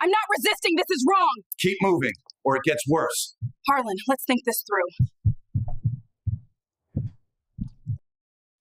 I'm not resisting. This is wrong. Keep moving, or it gets worse. Harlan, let's think this through.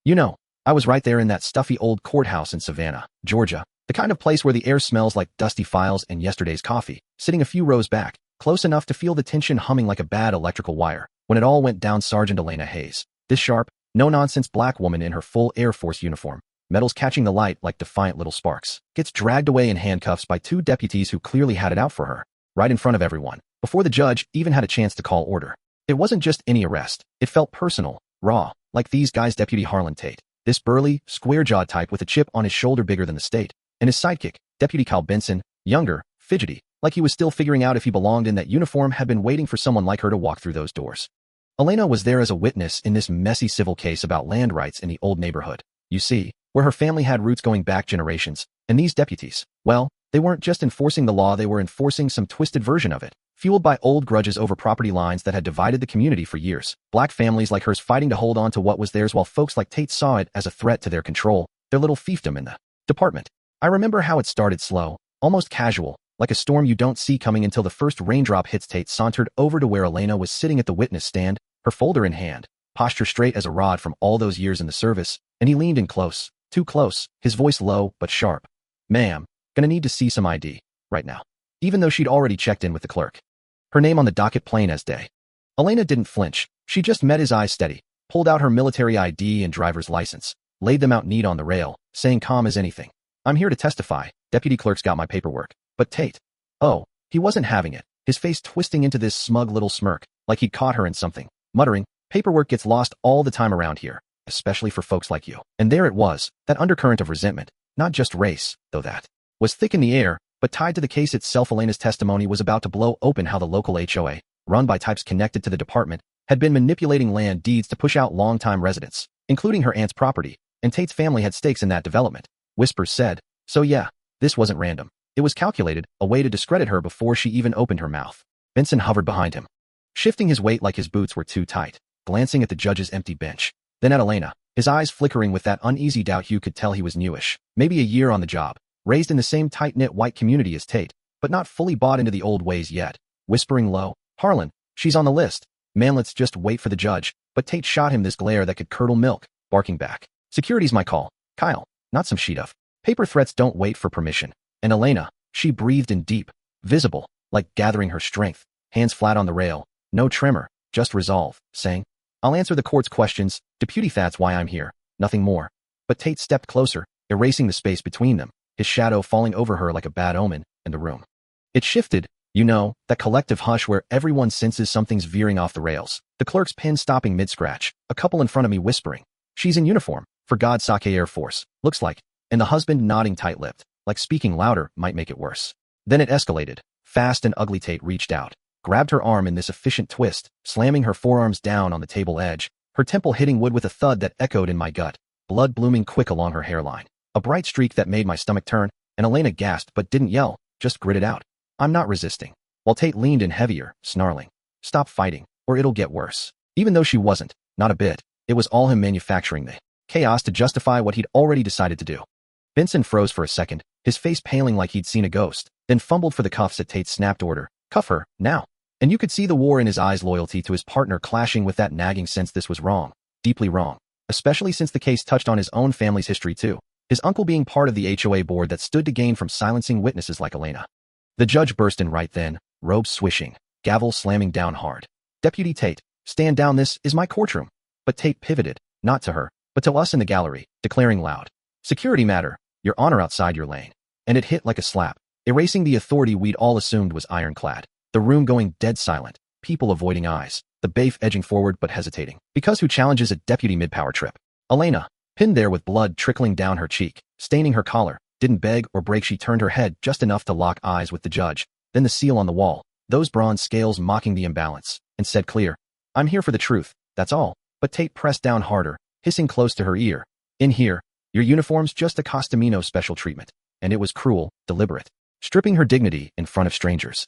You know, I was right there in that stuffy old courthouse in Savannah, Georgia, the kind of place where the air smells like dusty files and yesterday's coffee, sitting a few rows back, close enough to feel the tension humming like a bad electrical wire, when it all went down. Sergeant Elena Hayes, this sharp, no-nonsense black woman in her full Air Force uniform, medals catching the light like defiant little sparks, gets dragged away in handcuffs by two deputies who clearly had it out for her, right in front of everyone, before the judge even had a chance to call order. It wasn't just any arrest. It felt personal, raw, like these guys. Deputy Harlan Tate, this burly, square-jawed type with a chip on his shoulder bigger than the state, and his sidekick, Deputy Cal Benson, younger, fidgety, like he was still figuring out if he belonged in that uniform, had been waiting for someone like her to walk through those doors. Elena was there as a witness in this messy civil case about land rights in the old neighborhood, you see, where her family had roots going back generations, and these deputies, well, they weren't just enforcing the law, they were enforcing some twisted version of it, fueled by old grudges over property lines that had divided the community for years. Black families like hers fighting to hold on to what was theirs, while folks like Tate saw it as a threat to their control, their little fiefdom in the department. I remember how it started slow, almost casual, like a storm you don't see coming until the first raindrop hits. Tate sauntered over to where Elena was sitting at the witness stand, her folder in hand, posture straight as a rod from all those years in the service, and he leaned in close, too close, his voice low but sharp. "Ma'am, gonna need to see some ID, right now." Even though she'd already checked in with the clerk. Her name on the docket plain as day. Elena didn't flinch. She just met his eyes steady, pulled out her military ID and driver's license, laid them out neat on the rail, saying calm as anything, "I'm here to testify. Deputy clerk's got my paperwork." But Tate, oh, he wasn't having it, his face twisting into this smug little smirk, like he'd caught her in something, muttering, "Paperwork gets lost all the time around here, especially for folks like you." And there it was, that undercurrent of resentment, not just race, though that was thick in the air, but tied to the case itself. Elena's testimony was about to blow open how the local HOA, run by types connected to the department, had been manipulating land deeds to push out longtime residents, including her aunt's property, and Tate's family had stakes in that development. Whispers said, so yeah, this wasn't random. It was calculated, a way to discredit her before she even opened her mouth. Benson hovered behind him, shifting his weight like his boots were too tight, glancing at the judge's empty bench, then at Elena, his eyes flickering with that uneasy doubt. You could tell he was newish, maybe a year on the job, raised in the same tight-knit white community as Tate, but not fully bought into the old ways yet. Whispering low, "Harlan, she's on the list. Man, let's just wait for the judge." But Tate shot him this glare that could curdle milk, barking back, "Security's my call, Kyle, not some sheet of paper. Threats don't wait for permission." And Elena, she breathed in deep, visible, like gathering her strength, hands flat on the rail, no tremor, just resolve, saying, "I'll answer the court's questions, deputy. That's why I'm here, nothing more." But Tate stepped closer, erasing the space between them, his shadow falling over her like a bad omen, and the room. It shifted, you know, that collective hush where everyone senses something's veering off the rails. The clerk's pen stopping mid-scratch, a couple in front of me whispering, "She's in uniform, for God's sake, Air Force, looks like," and the husband nodding tight-lipped, like speaking louder might make it worse. Then it escalated, fast and ugly. Tate reached out, grabbed her arm in this efficient twist, slamming her forearms down on the table edge, her temple hitting wood with a thud that echoed in my gut, blood blooming quick along her hairline. A bright streak that made my stomach turn, and Elena gasped but didn't yell, just gritted out, "I'm not resisting," while Tate leaned in heavier, snarling, "Stop fighting, or it'll get worse." Even though she wasn't, not a bit, it was all him manufacturing the chaos to justify what he'd already decided to do. Benson froze for a second, his face paling like he'd seen a ghost, then fumbled for the cuffs at Tate's snapped order, "Cuff her, now." And you could see the war in his eyes, loyalty to his partner clashing with that nagging sense this was wrong, deeply wrong, especially since the case touched on his own family's history too. His uncle being part of the HOA board that stood to gain from silencing witnesses like Elena. The judge burst in right then, robes swishing, gavel slamming down hard. "Deputy Tate, stand down, this is my courtroom." But Tate pivoted, not to her, but to us in the gallery, declaring loud, "Security matter, Your Honor, outside your lane." And it hit like a slap, erasing the authority we'd all assumed was ironclad. The room going dead silent, people avoiding eyes, the bailiff edging forward but hesitating. Because who challenges a deputy mid-power trip? Elena, pinned there with blood trickling down her cheek, staining her collar, didn't beg or break. She turned her head just enough to lock eyes with the judge, then the seal on the wall, those bronze scales mocking the imbalance, and said clear, "I'm here for the truth, that's all." But Tate pressed down harder, hissing close to her ear, "In here, your uniform's just a Costamino special treatment." And it was cruel, deliberate, stripping her dignity in front of strangers,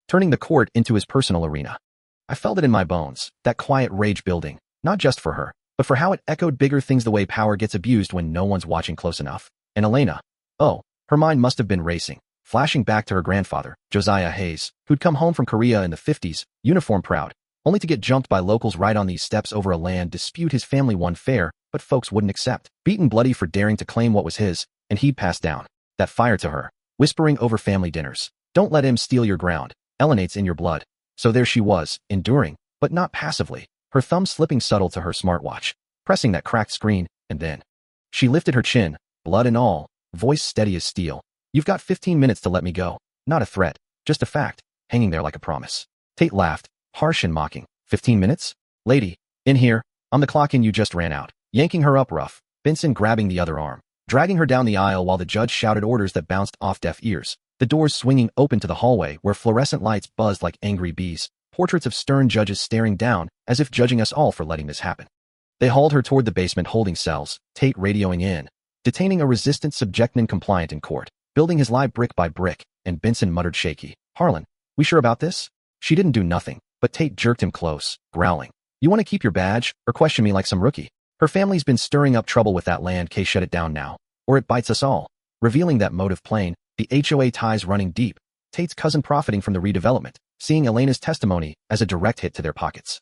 turning the court into his personal arena. I felt it in my bones, that quiet rage building, not just for her, but for how it echoed bigger things, the way power gets abused when no one's watching close enough. And Elena, oh, her mind must have been racing, flashing back to her grandfather, Josiah Hayes, who'd come home from Korea in the 50s, uniform proud, only to get jumped by locals right on these steps over a land dispute his family won fair, but folks wouldn't accept. Beaten bloody for daring to claim what was his, and he'd pass down that fire to her, whispering over family dinners. Don't let him steal your ground. Elenate's in your blood. So there she was, enduring, but not passively, her thumb slipping subtle to her smartwatch, pressing that cracked screen, and then she lifted her chin, blood and all, voice steady as steel. You've got 15 minutes to let me go. Not a threat, just a fact, hanging there like a promise. Tate laughed, harsh and mocking. 15 minutes? Lady, in here, on the clock and you just ran out. Yanking her up rough, Benson grabbing the other arm, dragging her down the aisle while the judge shouted orders that bounced off deaf ears. The doors swinging open to the hallway where fluorescent lights buzzed like angry bees, portraits of stern judges staring down as if judging us all for letting this happen. They hauled her toward the basement holding cells, Tate radioing in, detaining a resistant subjectin compliant in court, building his lie brick by brick, and Benson muttered shaky, Harlan, we sure about this? She didn't do nothing, but Tate jerked him close, growling. You want to keep your badge, or question me like some rookie? Her family's been stirring up trouble with that land case. Shut it down now, or it bites us all. Revealing that motive plain, the HOA ties running deep, Tate's cousin profiting from the redevelopment, seeing Elena's testimony as a direct hit to their pockets.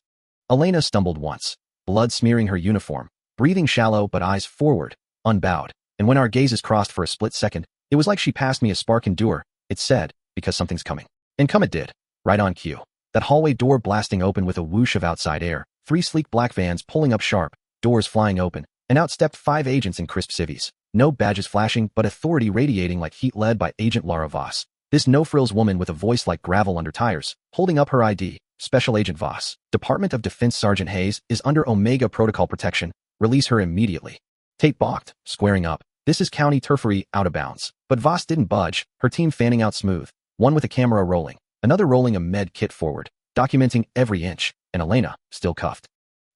Elena stumbled once, blood smearing her uniform, breathing shallow but eyes forward, unbowed, and when our gazes crossed for a split second, it was like she passed me a spark endure, it said, because something's coming. And come it did, right on cue. That hallway door blasting open with a whoosh of outside air, 3 sleek black vans pulling up sharp, doors flying open, and out stepped 5 agents in crisp civvies. No badges flashing, but authority radiating like heat led by Agent Laura Voss. This no-frills woman with a voice like gravel under tires, holding up her ID, Special Agent Voss. Department of Defense Sergeant Hayes is under Omega Protocol protection. Release her immediately. Tate balked, squaring up. This is county turfery, out of bounds. But Voss didn't budge, her team fanning out smooth. One with a camera rolling, another rolling a med kit forward, documenting every inch, and Elena, still cuffed,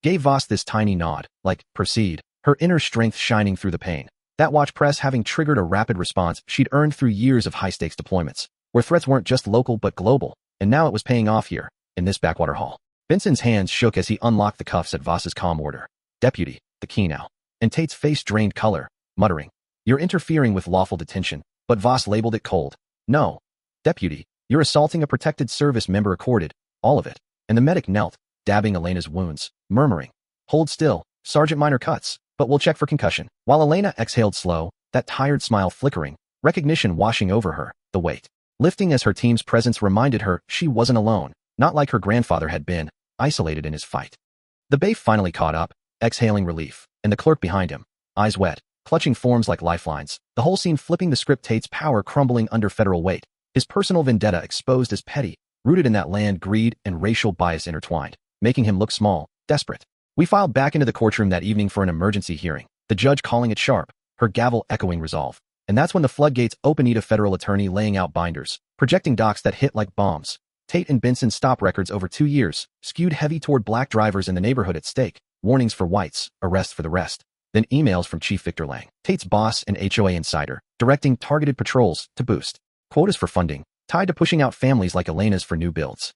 gave Voss this tiny nod, like, proceed, her inner strength shining through the pain. That watch press having triggered a rapid response she'd earned through years of high-stakes deployments, where threats weren't just local but global, and now it was paying off here, in this backwater hall. Benson's hands shook as he unlocked the cuffs at Voss's calm order. Deputy, the key now. And Tate's face drained color, muttering, you're interfering with lawful detention, but Voss labeled it cold. No. Deputy, you're assaulting a protected service member accorded, all of it. And the medic knelt, dabbing Elena's wounds, murmuring, hold still, Sergeant minor cuts, but we'll check for concussion. While Elena exhaled slow, that tired smile flickering, recognition washing over her, the weight lifting as her team's presence reminded her she wasn't alone, not like her grandfather had been, isolated in his fight. The babe finally caught up, exhaling relief, and the clerk behind him, eyes wet, clutching forms like lifelines, the whole scene flipping the script, Tate's power crumbling under federal weight, his personal vendetta exposed as petty, rooted in that land greed and racial bias intertwined, making him look small, desperate. We filed back into the courtroom that evening for an emergency hearing, the judge calling it sharp, her gavel echoing resolve. And that's when the floodgates opened, a federal attorney laying out binders, projecting docs that hit like bombs. Tate and Benson's stop records over 2 years, skewed heavy toward black drivers in the neighborhood at stake, warnings for whites, arrest for the rest. Then emails from Chief Victor Lang, Tate's boss and HOA insider, directing targeted patrols to boost quotas for funding, tied to pushing out families like Elena's for new builds.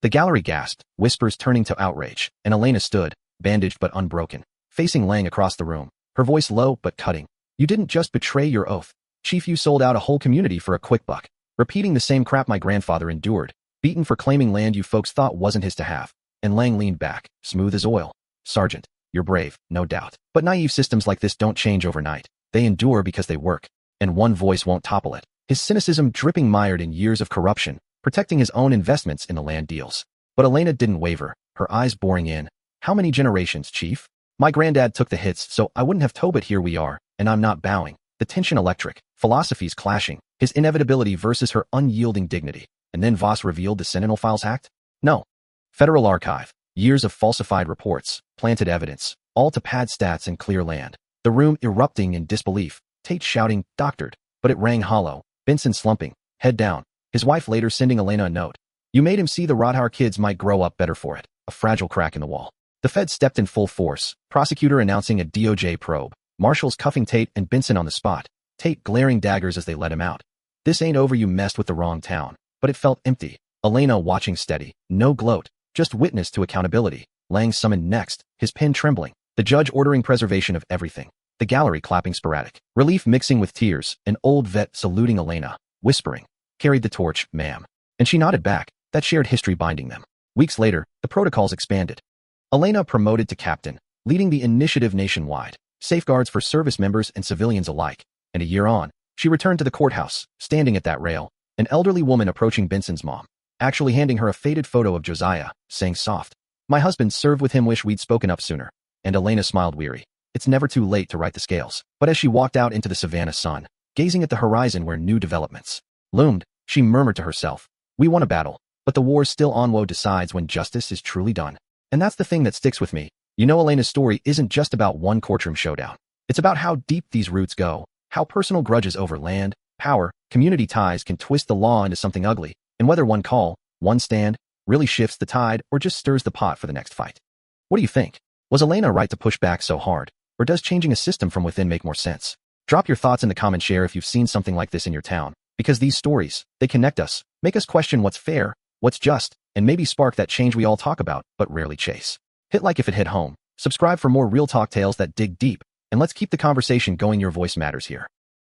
The gallery gasped, whispers turning to outrage, and Elena stood, bandaged but unbroken, facing Lang across the room, her voice low but cutting. You didn't just betray your oath, Chief, you sold out a whole community for a quick buck, repeating the same crap my grandfather endured, beaten for claiming land you folks thought wasn't his to have. And Lang leaned back, smooth as oil. Sergeant, you're brave, no doubt. But naive systems like this don't change overnight. They endure because they work, and one voice won't topple it. His cynicism dripping mired in years of corruption, protecting his own investments in the land deals. But Elena didn't waver, her eyes boring in. How many generations, Chief? My granddad took the hits, so I wouldn't have to, but here we are, and I'm not bowing. The tension electric, philosophies clashing, his inevitability versus her unyielding dignity. And then Voss revealed the Sentinel Files hacked? No. Federal Archive, years of falsified reports, planted evidence, all to pad stats and clear land. The room erupting in disbelief, Tate shouting, doctored, but it rang hollow, Benson slumping, head down, his wife later sending Elena a note. You made him see the Rodhar kids might grow up better for it, a fragile crack in the wall. The Fed stepped in full force, prosecutor announcing a DOJ probe, marshals cuffing Tate and Benson on the spot, Tate glaring daggers as they let him out. This ain't over, you messed with the wrong town. But it felt empty. Elena watching steady, no gloat, just witness to accountability. Lang summoned next, his pen trembling, the judge ordering preservation of everything. The gallery clapping sporadic, relief mixing with tears, an old vet saluting Elena, whispering, Carried the torch, ma'am. And she nodded back, that shared history binding them. Weeks later, the protocols expanded. Elena promoted to captain, leading the initiative nationwide, safeguards for service members and civilians alike. And a year on, she returned to the courthouse, standing at that rail, an elderly woman approaching Benson's mom, actually handing her a faded photo of Josiah, saying soft, "My husband served with him, wish we'd spoken up sooner." And Elena smiled weary. It's never too late to right the scales. But as she walked out into the Savannah sun, gazing at the horizon where new developments loomed, she murmured to herself, "We won a battle, but the war's still on. Woe decides when justice is truly done." And that's the thing that sticks with me. You know, Elena's story isn't just about one courtroom showdown. It's about how deep these roots go, how personal grudges over land, power, community ties can twist the law into something ugly, and whether one call, one stand, really shifts the tide or just stirs the pot for the next fight. What do you think? Was Elena right to push back so hard, or does changing a system from within make more sense? Drop your thoughts in the comment, share if you've seen something like this in your town, because these stories, they connect us, make us question what's fair, what's just, and maybe spark that change we all talk about but rarely chase. Hit like if it hit home, subscribe for more real talk tales that dig deep, and let's keep the conversation going. Your voice matters here.